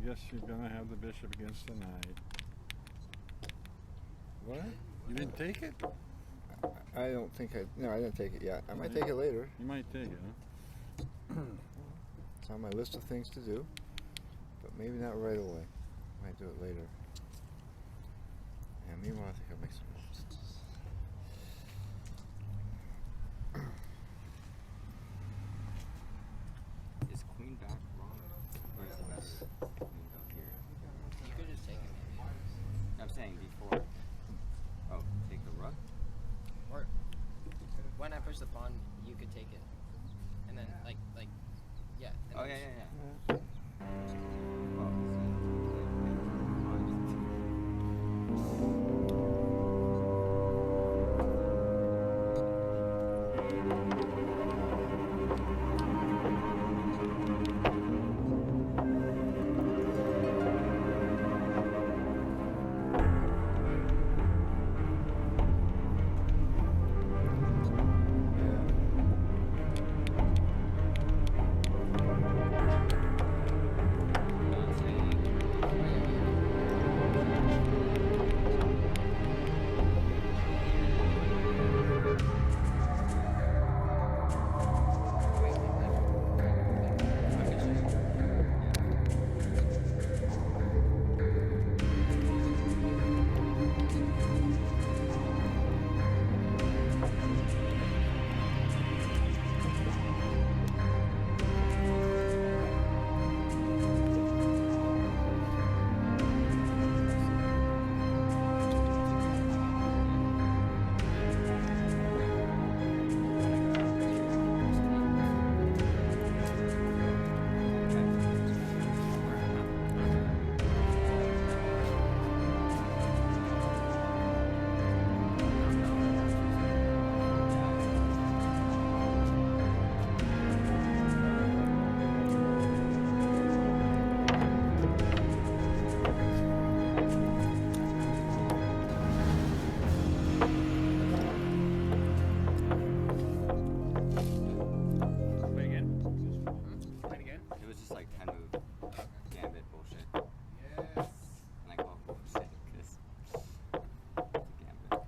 guess you're gonna have the bishop against the knight. What? You didn't take it? I don't think no, I didn't take it yet. I might take it later. You might take it, huh? It's on my list of things to do, but maybe not right away. I might do it later. And meanwhile, I think I'll make some notes. Is queen back wrong? Or is the best queen back here? You could just take it maybe. I'm saying before. Oh, take the rook? Or when I push the pawn, you could take it. And then like yeah. And Oh then yeah. Well, it was just like 10 move gambit bullshit. Yes. And I call it bullshit because it's a gambit.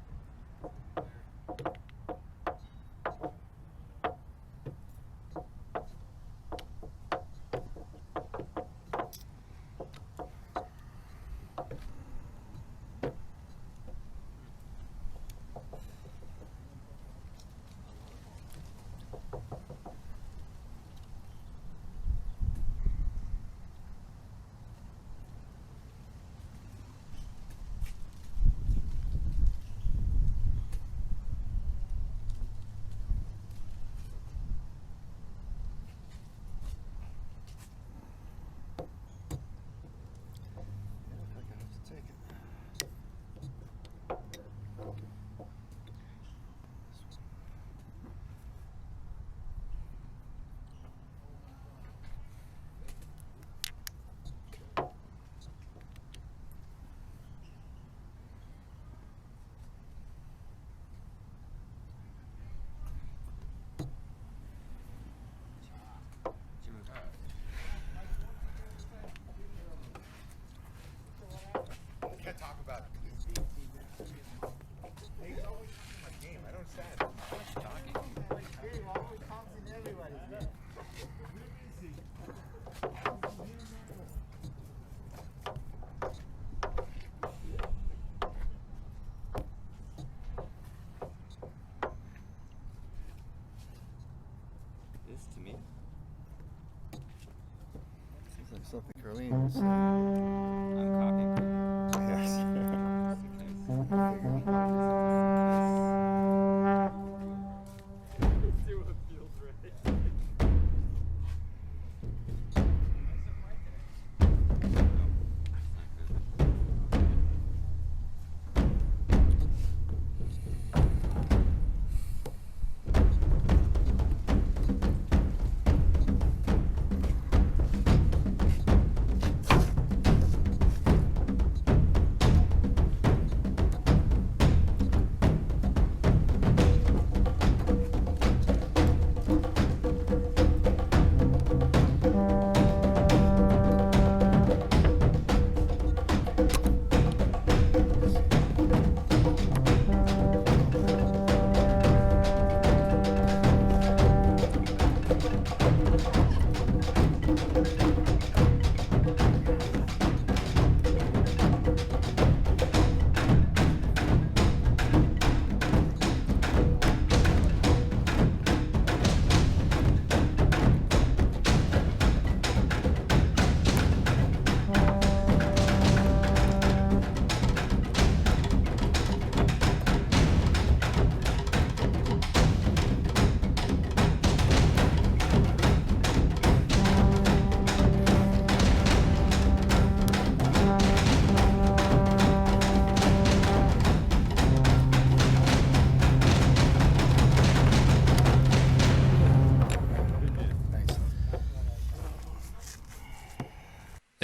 Yeah, I think I have to take it. What's your move? Can't talk about it. Hey, he's always in my game. I don't understand. How much talking? This to me? Seems like something Carlene would say. I'm copying. Yes. Just in case. See what feels right.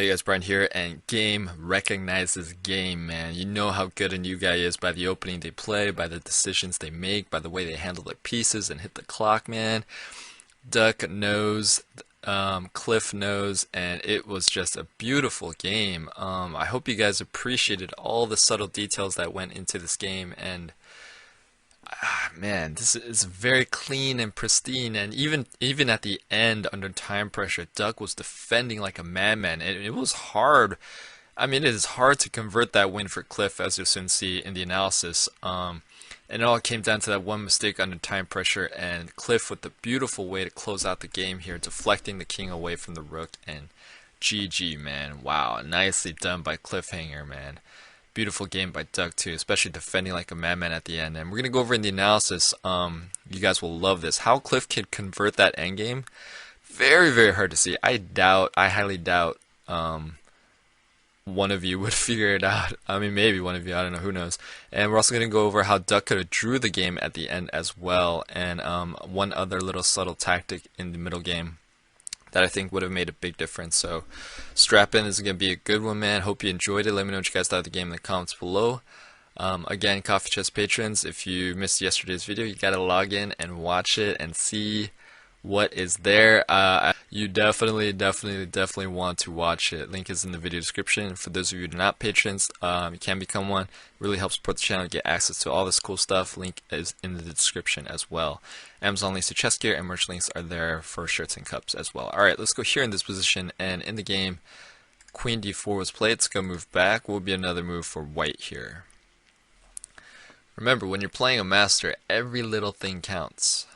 Hey guys, Brian here, and game recognizes game, man. You know how good a new guy is by the opening they play, by the decisions they make, by the way they handle their pieces and hit the clock, man. Duck knows, Cliff knows, and it was just a beautiful game. I hope you guys appreciated all the subtle details that went into this game, and man, this is very clean and pristine, and even at the end under time pressure, Duck was defending like a madman, and it was hard. I mean, it is hard to convert that win for Cliff, as you'll soon see in the analysis. And it all came down to that one mistake under time pressure, and Cliff with the beautiful way to close out the game here, deflecting the king away from the rook, and GG, man. Wow, nicely done by Cliffhanger, man. Beautiful game by Duck too, especially defending like a madman at the end. And we're gonna go over in the analysis. You guys will love this. How Cliff could convert that endgame, very, very hard to see. I highly doubt one of you would figure it out. I mean, maybe one of you, I don't know, who knows. And we're also gonna go over how Duck could have drew the game at the end as well, and one other little subtle tactic in the middle game that I think would have made a big difference. So strap in, this is going to be a good one, man. Hope you enjoyed it. Let me know what you guys thought of the game in the comments below. Again, Coffee Chest patrons, if you missed yesterday's video, you got to log in and watch it and see what is there. You definitely want to watch it. Link is in the video description. For those of you who are not patrons, you can become one. It really helps support the channel, get access to all this cool stuff. Link is in the description as well. Amazon links to chest gear and merch links are there for shirts and cups as well. Alright, let's go here in this position, and in the game, Queen d4 was played. Let's go move back. Will be another move for white here. Remember, when you're playing a master, every little thing counts.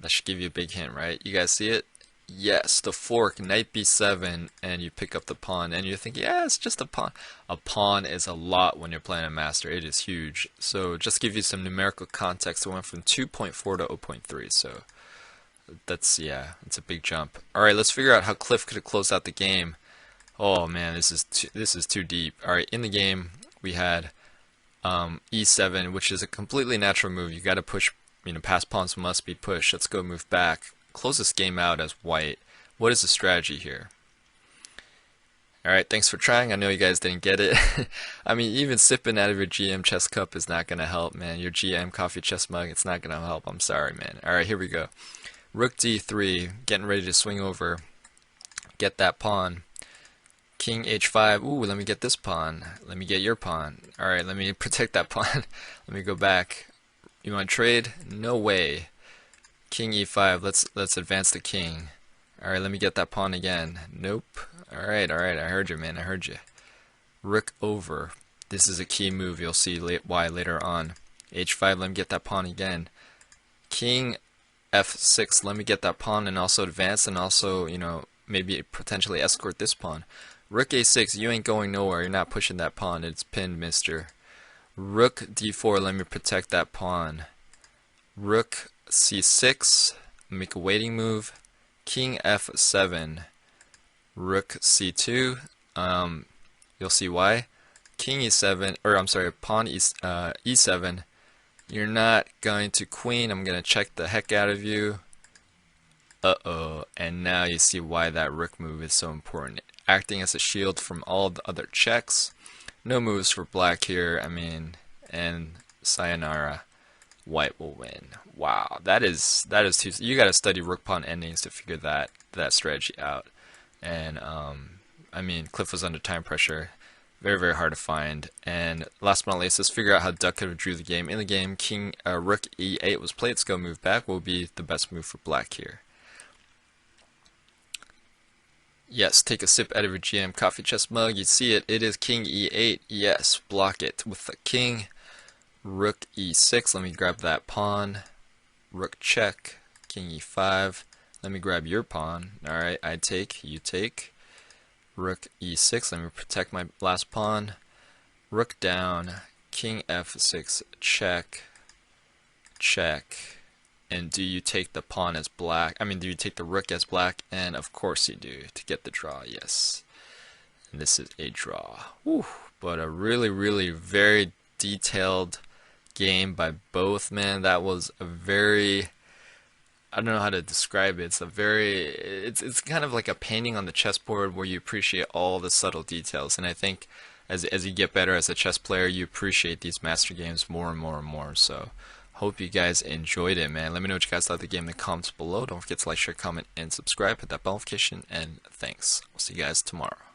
That should give you a big hint, right? You guys see it? Yes, the fork, knight b7, and you pick up the pawn, and you're thinking, yeah, it's just a pawn. A pawn is a lot when you're playing a master. It is huge. So just to give you some numerical context, it went from 2.4 to 0.3, so that's, yeah, it's a big jump. Alright, let's figure out how Cliff could have closed out the game. Oh man, this is too deep. Alright, in the game, we had e7, which is a completely natural move. You gotta push, past pawns must be pushed. Let's go move back. Close this game out as white. What is the strategy here? Alright, thanks for trying. I know you guys didn't get it. I mean, even sipping out of your GM chess cup is not going to help, man. Your GM coffee chess mug, it's not going to help. I'm sorry, man. Alright, here we go. Rook d3, getting ready to swing over. Get that pawn. King h5. Ooh, let me get this pawn. Let me get your pawn. Alright, let me protect that pawn. Let me go back. You want to trade? No way. King e5. Let's advance the king. Alright, let me get that pawn again. Nope. Alright, I heard you, man. I heard you. Rook over. This is a key move. You'll see why later on. h5. Let me get that pawn again. King f6. Let me get that pawn and also advance, and also, maybe potentially escort this pawn. Rook a6. You ain't going nowhere. You're not pushing that pawn. It's pinned, mister. Rook d4. Let me protect that pawn. Rook c6. Make a waiting move. King f7. Rook c2. You'll see why. King e7, or I'm sorry, pawn e7. You're not going to queen. I'm going to check the heck out of you. Uh-oh. And now you see why that rook move is so important. Acting as a shield from all the other checks. No moves for black here. And sayonara. White will win. Wow, that is too. You got to study rook pawn endings to figure that strategy out. And Cliff was under time pressure, very, very hard to find. And last but not least, let's figure out how Duck could have drew the game. In the game, rook e8 was played. Let's go move back. Will be the best move for black here. Yes, take a sip out of your GM coffee chest mug. You see it. It is king e8. Yes, block it with the king. Rook e6. Let me grab that pawn. Rook check. King e5. Let me grab your pawn. Alright, I take. You take. Rook e6. Let me protect my last pawn. Rook down. King f6. Check. Check. And do you take the pawn as black? Do you take the rook as black? And of course you do, to get the draw, yes. And this is a draw. Whew. But a really, really very detailed game by both, man. That was a very, I don't know how to describe it. It's kind of like a painting on the chessboard where you appreciate all the subtle details. And I think as you get better as a chess player, you appreciate these master games more and more and more. So hope you guys enjoyed it, man. Let me know what you guys thought of the game in the comments below. Don't forget to like, share, comment, and subscribe. Hit that bell notification, and thanks. We'll see you guys tomorrow.